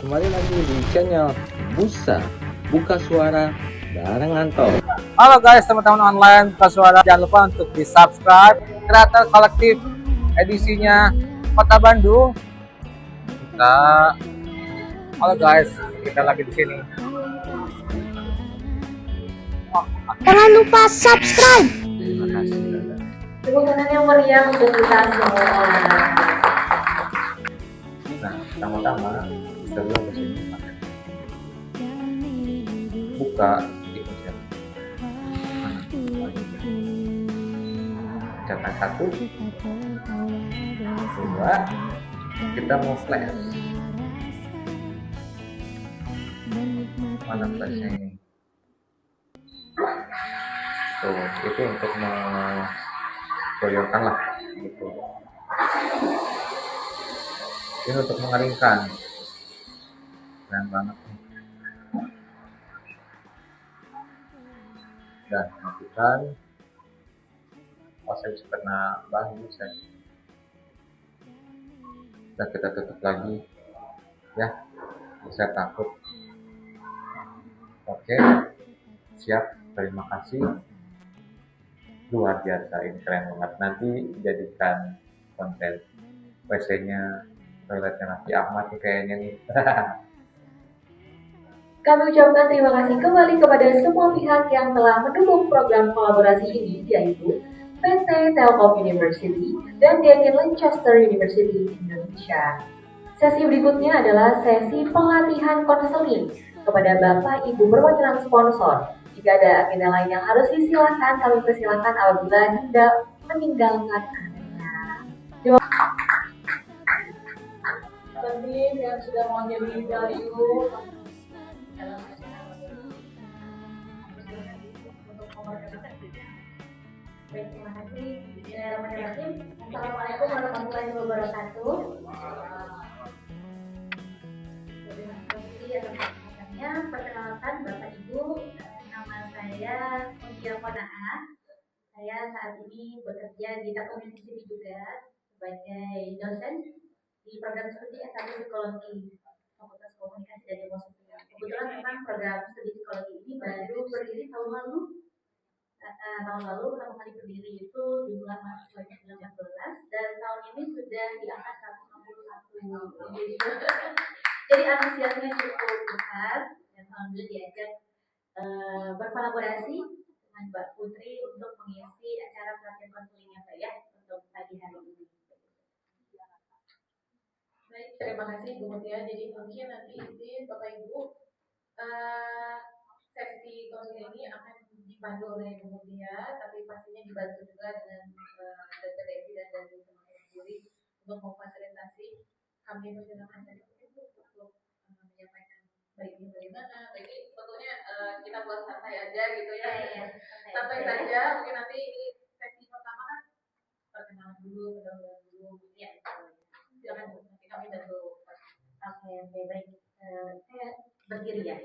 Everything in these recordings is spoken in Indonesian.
Kembali lagi di channel Buka Suara bareng Anto. Halo guys, teman-teman online Buka Suara, jangan lupa untuk di subscribe Kreator Kolektif edisinya Kota Bandung. Halo guys, kita lagi di sini. Jangan lupa subscribe. Terima kasih. Tepuk tangan yang meriah untuk kita semua. Nah, pertama-tama sebelum ke sini buka di pencet. Catatan 1, 2, kita mau flash. Mana flashnya ini? Tuh, itu untuk menggoyangkan lah gitu. Ini untuk mengeringkan. Keren banget nih. Dan matikan. Oh, saya bisa kena bahu saya. Dan kita tutup lagi ya, saya takut. Oke, siap. Terima kasih, luar biasa, ini keren banget. Nanti jadikan konten WC-nya, toiletnya Nafi Ahmad nih kayaknya nih. Kami ucapkan terima kasih kembali kepada semua pihak yang telah mendukung program kolaborasi ini, yaitu PT Telkom University dan Deakin Lancaster University Indonesia. Sesi berikutnya adalah sesi pelatihan konseling kepada Bapak Ibu perwakilan sponsor. Jika ada agenda lain yang harus disilakan, kami persilakan apabila hendak meninggalkan area. Terima kasih yang sudah mau jadi value. Baik, terima kasih. Bismillahirrahmanirrahim. Assalamualaikum warahmatullahi wabarakatuh. Perkenalkan Bapak Ibu, nama saya Mutia Konaah. Saya saat ini bekerja di Telkom University juga sebagai dosen di program studi S1 Psikologi Fakultas Komunikasi dan Ilmu Sosial. Kebetulan memang program studi psikologi ini baru berdiri tahun lalu. Pertama kali berdiri itu di bulan Maret 2019 dan tahun ini sudah di angka 161. Jadi antusiasnya cukup besar dan alhamdulillah diajak berkolaborasi dengan Mbak Putri untuk mengisi acara pelatihan konseling yang Mbak ya untuk pagi hari ini. Baik, terima kasih Bu Mutia. Jadi mungkin nanti izin Bapak Ibu sesi konseling ini akan dipandu oleh Bu Mutia, tapi pastinya dibantu juga dengan Dr. Devi dan dari teman-teman sendiri untuk memfasilitasi. Kami persilakan dari Bu untuk menyampaikan baiknya bagaimana. Jadi sebetulnya kita buat santai aja gitu ya. Santai saja. Mungkin nanti ini sesi pertama kan perkenalan dulu, pendahuluan dulu. Ya. Silakan Bu. Nanti kami bantu. Oke, baik. Saya berdiri ya.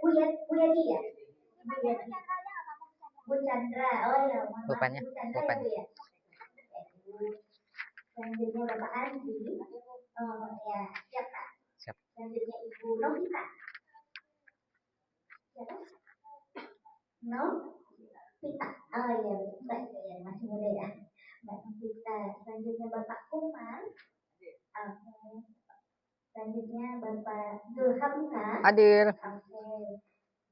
Bu Yati ya? Bu Chandra, oh ya, Bapaknya, Bu Chandra bapaknya. ya. Selanjutnya Bapak Andi, ya, siap Pak. Siap. Selanjutnya Ibu Novita. Siapa? Novita, oh iya, Mbak ya, masih muda ya. Mbak Novita. Selanjutnya Bapak Umar. Oke. Selanjutnya Bapak Zulhamka. Hadir. Oke.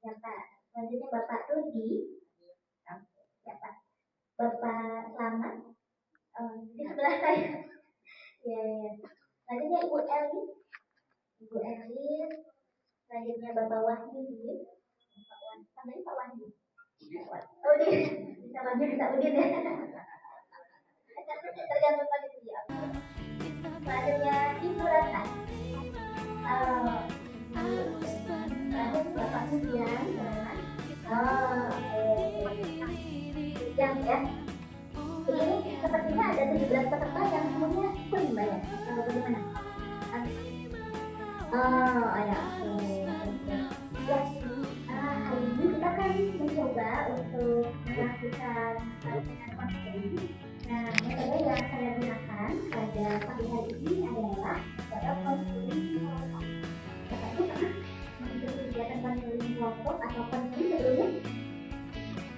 Ya Pak. Selanjutnya Bapak Rudi. Oke. Ya Pak. Bapak Selamat. Di sebelah saya. Ya, ya. Selanjutnya Ibu Elis. Ibu Elis. Selanjutnya Bapak Wahyu. Sampai Pak Wahyu. Oh, bisa maju, bisa udin ya. Tergantung panitia. Selanjutnya Ibu Rata. Terakhir Bapak Sudian. Yang ya. Ini sepertinya ada 17 peserta yang semuanya full bayar. Kalau bagaimana? Oh, ya. Ya. Hari ini kita akan mencoba untuk melakukan latihan konseling. Nah, metode yang saya gunakan pada pagi hari ini adalah metode konseling kelompok. Bapak Ibu pernah mengikuti kegiatan konseling kelompok atau konseling sebelumnya?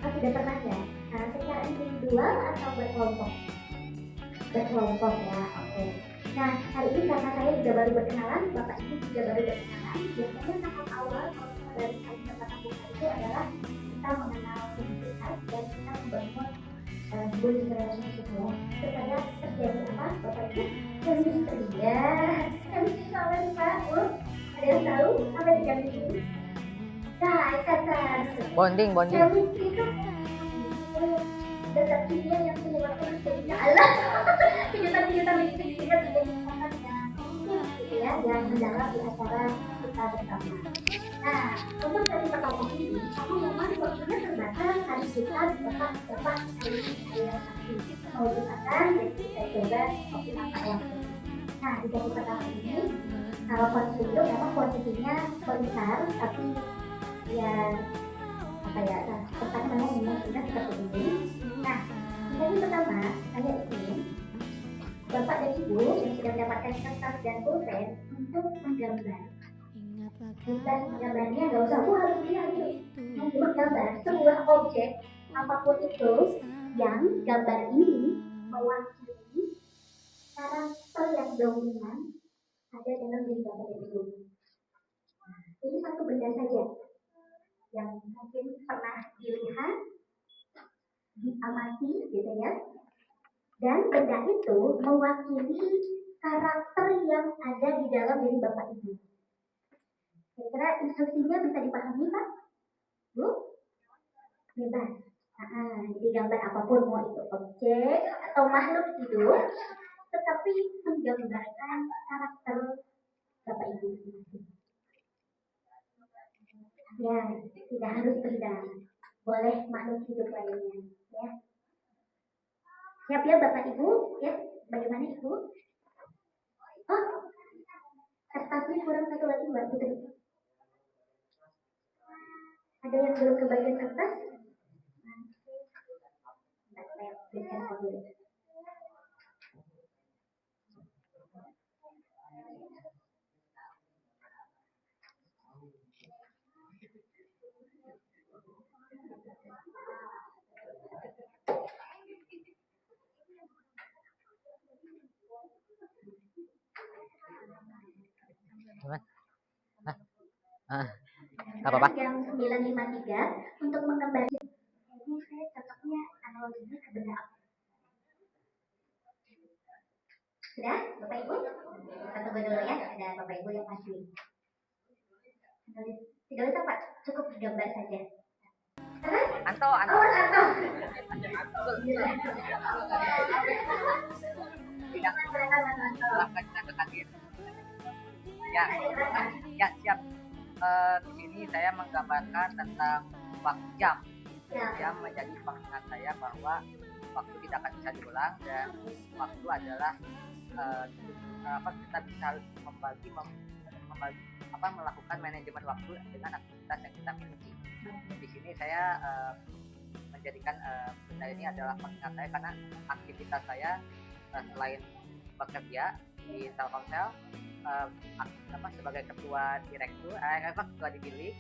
Oh, sudah pernah ya? Nah, secara individual atau berkelompok? Berkelompok ya, oke. Nah, hari ini karena saya juga baru berkenalan, Bapak Ibu juga baru berkenalan. Biasanya tahap awal kalau dari kalian tatap muka itu adalah kita mengenal identitas dan kita membangun good relationship ya. Supaya terjadi apa, Bapak Ibu? Chemistry ya. Chemistry soalnya Pak, ada yang tahu apa di chemistry? Nah, ikatan. Bonding. Chemistry itu dasar kimia yang menyebabkan terjadinya alam kejutan-kejutan listrik sehingga terjadi ikatan yang yang mendalam di antara kita bersama. Nah, untuk dari pertanyaan ini, aku memang waktunya terbatas, hari kita dapat hari yang sakti mewujudkan dan kita coba optimalkan waktu. Nah, di sesi pertama ini, kalau konflik itu memang posisinya besar, tapi ya apa ya, pertanyaan memang seperti ini. Nah, jadi pertama, saya ingin Bapak dan Ibu yang sudah mendapatkan kertas dan pulpen untuk menggambar. Kertas gambarnya nggak usah harus dia gitu. Menggambar sebuah objek apapun itu yang gambar ini mewakili karakter yang dominan ada dalam diri Bapak dan Ibu. Ini satu benda saja yang mungkin pernah dilihat, diamati gitu ya, dan benda itu mewakili karakter yang ada di dalam diri Bapak Ibu. Kira-kira instruksinya bisa dipahami Pak? Bu? Bebas. Jadi gambar apapun, mau itu objek atau makhluk hidup, tetapi menggambarkan karakter Bapak Ibu. Ya, tidak harus benda, boleh makhluk hidup lainnya. Ya. Siap ya Bapak Ibu? Ya, bagaimana Ibu? Oh, kertasnya kurang satu lagi Mbak Putri. Ada yang belum kebagian kertas? Saya berikan dulu. Apa-apa? Yang 953 untuk mengembalikan. Ini saya cocoknya analoginya ke benda apa? Sudah, Bapak Ibu? Kita tunggu dulu ya, ada Bapak Ibu yang pasti. Tidak usah Pak, cukup gambar saja. Anto. Oh, Anto. Silahkan kita hadir. Ya siap. Di sini saya menggambarkan tentang waktu jam. Jam menjadi pengingat saya bahwa waktu tidak akan bisa diulang dan waktu adalah kita bisa harus melakukan manajemen waktu dengan aktivitas yang kita miliki. Di sini saya menjadikan benda ini adalah pengingat saya karena aktivitas saya selain bekerja di Telkomsel sebagai ketua direktur, ketua didilik,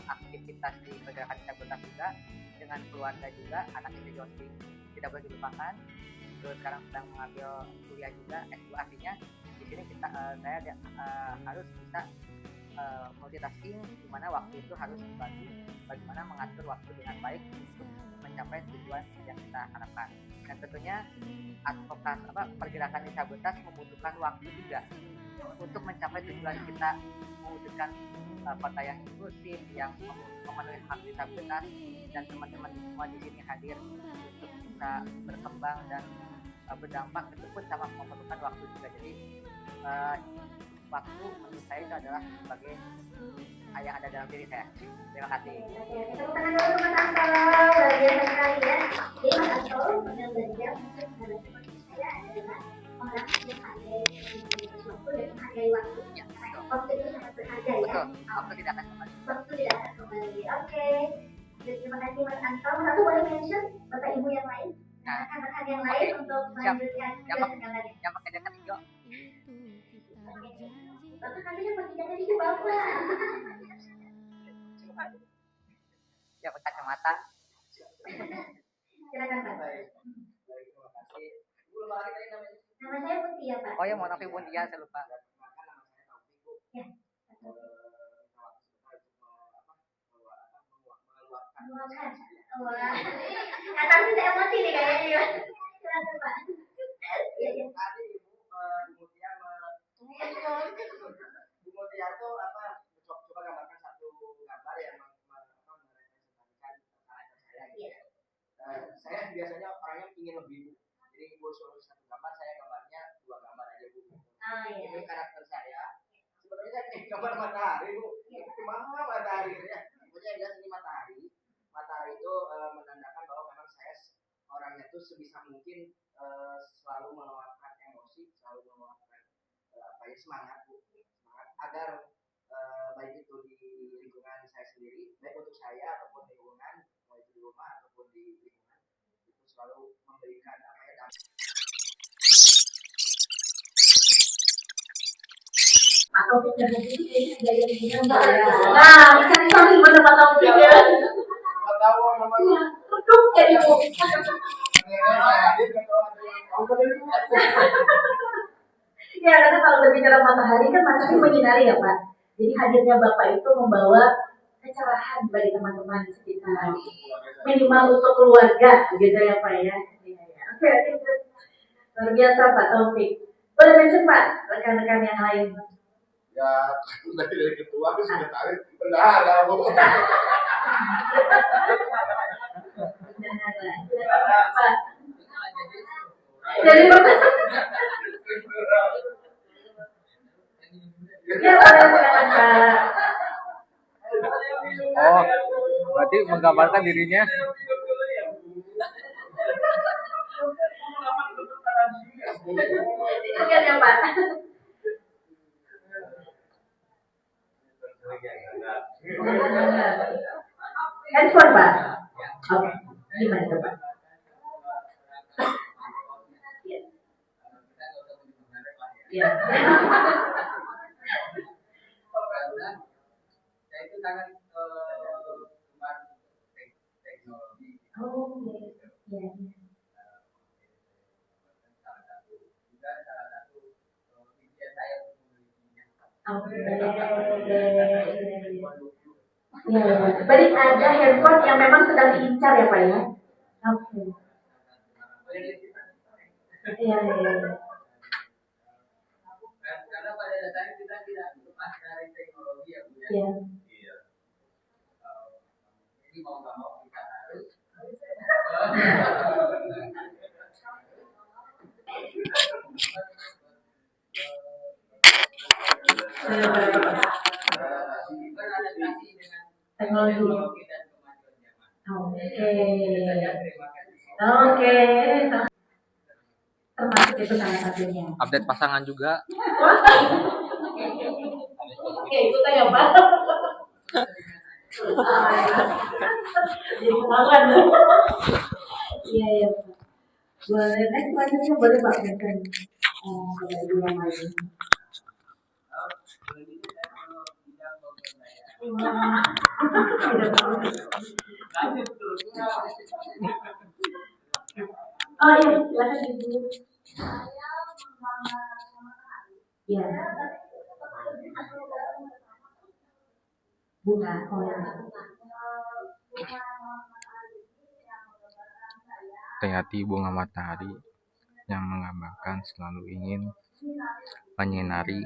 aktivitas di pergerakan disabilitas juga, dengan keluarga juga, anak istri juga tidak boleh dilupakan. Terus sekarang sedang mengambil kuliah juga S2, artinya di sini saya harus bisa multitasking, di mana waktu itu harus dibagi, bagaimana mengatur waktu dengan baik untuk mencapai tujuan yang kita harapkan. Dan tentunya pergerakan disabilitas membutuhkan waktu juga untuk mencapai tujuan kita, mewujudkan kota yang inklusif, yang memenuhi hak disabilitas, dan teman-teman semua di sini hadir untuk bisa berkembang dan berdampak, itu pun sama memerlukan waktu juga. Jadi waktu menurut saya itu adalah sebagai yang ada dalam diri saya. Terima kasih. Tepuk tangan dulu Mas Anto, luar biasa sekali ya. Jadi Mas Anto benar-benar saya adalah orang yang menghargai waktu. Waktu itu sangat berharga ya. Waktu tidak akan kembali. Waktu tidak akan kembali. Oke. Terima kasih Mas Anto. Mas Anto boleh mention Bapak Ibu yang lain, Nah, rekan-rekan yang lain untuk melanjutkan Siap. perjalanan. yang pakai jaket hijau. Bapak katanya pakai jaket hijau Bapak. Yang pakai kacamata. Silakan Pak. Terima kasih. Ibu lupa lagi tadi namanya. Nama saya Putri ya Pak. Oh ya, mau Taufik Bundia, saya lupa. Perkenalkan nama saya Taufik, Bu. Ya. Mengeluarkan. Meluapkan. Wah. Kata sih saya emosi nih kayaknya. Silakan Pak. Iya, iya. Tadi Ibu Bu Mutia tuh coba gambarkan satu gambar yang merepresentasikan karakter saya gitu ya. Saya biasanya orangnya ingin lebih, Bu. Jadi Ibu suruh satu gambar, saya gambarnya 2 gambar aja, Bu. Oh iya. Ini karakter saya. Sebenarnya saya ingin gambar matahari, Bu. Gimana matahari ya? Pokoknya yang jelas ini matahari. Matahari itu menandakan bahwa memang saya orangnya tuh sebisa mungkin selalu meluapkan emosi, selalu meluapkan semangat, Bu. Semangat agar baik itu di lingkungan saya sendiri, baik untuk saya ataupun lingkungan, mau itu di rumah ataupun di lingkungan, itu selalu memberikan dampak. Atau pikir begini kayaknya gaya begini enggak ya. Nah, cari tahu gimana Pak Taufik ya. Nggak tahu namanya. Redup kayak itu. Ya, karena kalau berbicara matahari kan matahari menyinari ya Pak. Jadi hadirnya Bapak itu membawa kecerahan bagi teman-teman di sekitar. Minimal untuk keluarga, gitu ya Pak ya. Oke, luar biasa Pak Taufik. Boleh mention Pak rekan-rekan yang lain. Ya, dari ketua itu sekretaris bendahara, Bu. Jadi Bapak. Ya, boleh silakan Pak. Oh, berarti menggambarkan dirinya. Oke ya Pak. Handphone Pak. Oke. Gimana tuh Pak? Ya. Saya itu sangat gemar teknologi. Oh, ya. Salah satu impian saya untuk memilikinya. Oke. Ya, berarti ada handphone yang memang sedang diincar ya Pak ya? Oke. Iya, iya. Karena pada dasarnya kita tidak lepas dari teknologi ya, Bu ya. Iya. Iya. Ini mau nggak mau kita harus. Beradaptasi dengan teknologi dan kemajuan zaman. Oke. Terima kasih. Oke. Termasuk itu salah satunya. Update pasangan juga. Oke, itu tanya Pak. Jadi kemakan. Iya, iya. Boleh, next selanjutnya boleh Pak mention kepada ibu yang lain. Oh iya, silakan Ibu. Iya. Bunga, oh ya. Hayati bunga matahari yang menggambarkan selalu ingin menyinari,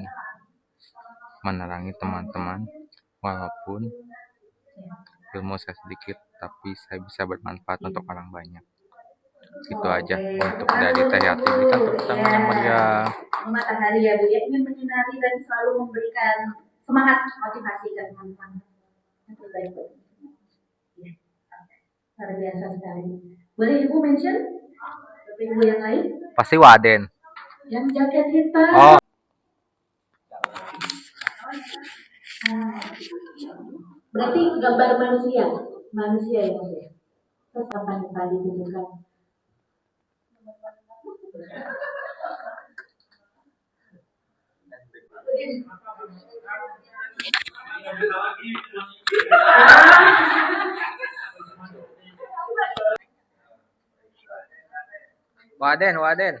menerangi teman-teman, walaupun ilmu saya sedikit, tapi saya bisa bermanfaat untuk orang banyak. Itu aja untuk dari Teh Yati. Berikan tepuk tangan yang meriah. Matahari ya Bu ya, ingin menyinari dan selalu memberikan semangat motivasi ke teman-teman. Itu baik Bu. Ya. Luar biasa sekali. Boleh Ibu mention ibu yang lain? Pasti Waden. Yang jaket hitam. Oh. Berarti gambar manusia. manusia ya Mas ya. Terus apa yang tadi ditunjukkan? Waden.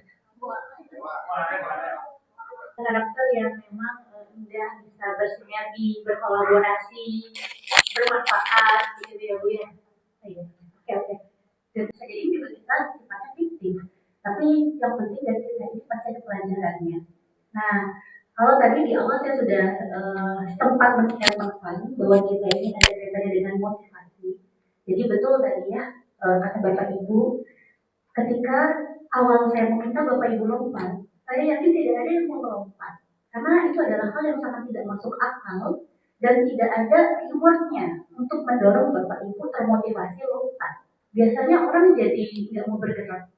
Karakter yang memang mudah bisa bersinergi, berkolaborasi, bermanfaat gitu ya Bu ya. Iya. Oke. Jadi saja ini juga kita sifatnya fiktif, tapi yang penting dari kisah ini pasti ada pelajarannya. Nah, kalau tadi di awal saya sudah sempat men-share bahwa kita ini ada kaitannya dengan motivasi. Jadi betul tadi ya, kata Bapak Ibu, ketika awal saya meminta Bapak Ibu lompat, saya yakin tidak ada yang mau melompat. Karena itu adalah hal yang sangat tidak masuk akal dan tidak ada rewardnya untuk mendorong Bapak Ibu termotivasi lompat. Biasanya orang jadi tidak mau bergerak.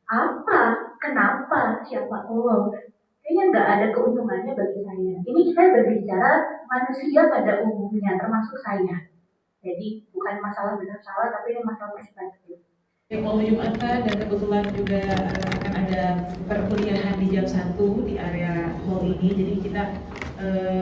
Apa? Kenapa? Siapa? Oh, kayaknya nggak ada keuntungannya bagi saya. Ini saya berbicara manusia pada umumnya, termasuk saya. Jadi bukan masalah benar salah, tapi ini masalah perspektif. Mau Jumatan dan kebetulan juga akan ada perkuliahan di jam 1 di area mall ini. Jadi kita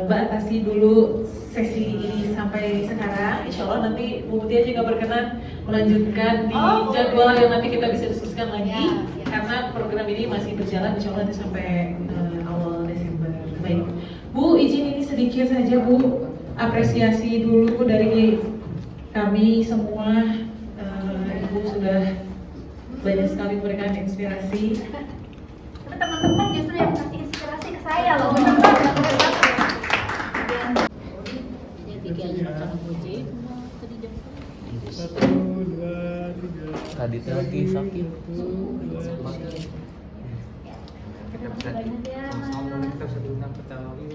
batasi dulu sesi ini sampai sekarang. Insya Allah nanti Bu Mutia juga berkenan melanjutkan di jadwal yang nanti kita bisa diskusikan lagi. Karena program ini masih berjalan insya Allah nanti sampai awal Desember. Baik, Bu izin ini sedikit saja Bu, apresiasi dulu dari kami semua. Ibu sudah banyak sekali memberikan inspirasi. Tapi teman-teman justru yang kasih inspirasi ke saya loh. Tadi lagi sakit. Kita bisa diundang ke Tawi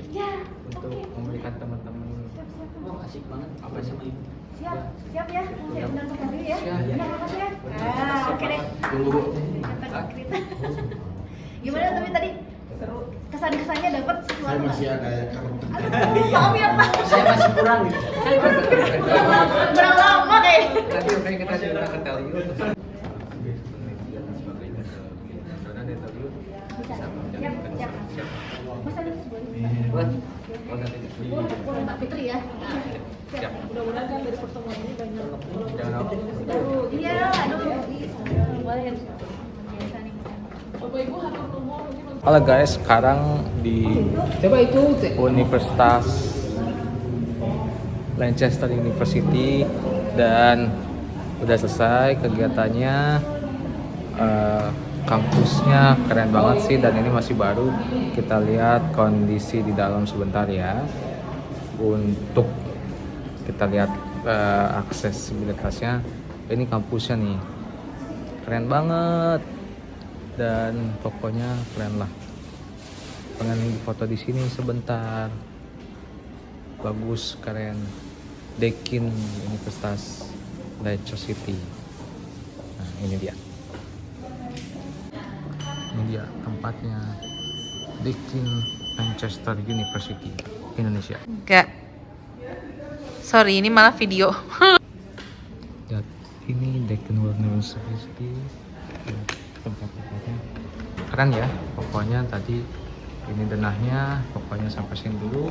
untuk memberikan teman-teman. Oh, asik banget. Apa sama ibu? Siap ya. Saya undang ke Tawi ya. Terima kasih ya. Oke deh. Tunggu. Gimana tapi tadi seru. Kesan-kesannya dapat sesuatu. Saya masih ada ya. Aduh, maaf ya Pak. Saya masih kurang gitu. Kurang lama kayak. Tadi kita diundang ke Tawi. Siap. Mas Adi boleh. Boleh Mbak Fitri ya. Siap. Mudah-mudahan kan dari pertemuan ini banyak Iya, aduh. Boleh. Bapak Ibu hatur nuhun mungkin. Halo guys, sekarang di Universitas Lancaster University dan udah selesai kegiatannya. Kampusnya keren banget sih dan ini masih baru. Kita lihat kondisi di dalam sebentar ya. Untuk kita lihat aksesibilitasnya. Ini kampusnya nih, keren banget dan pokoknya keren lah. Pengen foto di sini sebentar. Bagus, keren. Dekin Universitas Leicester City. Nah ini dia. Ini dia tempatnya, Deakin Manchester University, Indonesia. Enggak. Sorry, ini malah video. Lihat, ini Deakin University. Tempat-tempatnya keren ya. Pokoknya tadi ini denahnya. Pokoknya sampai sini dulu.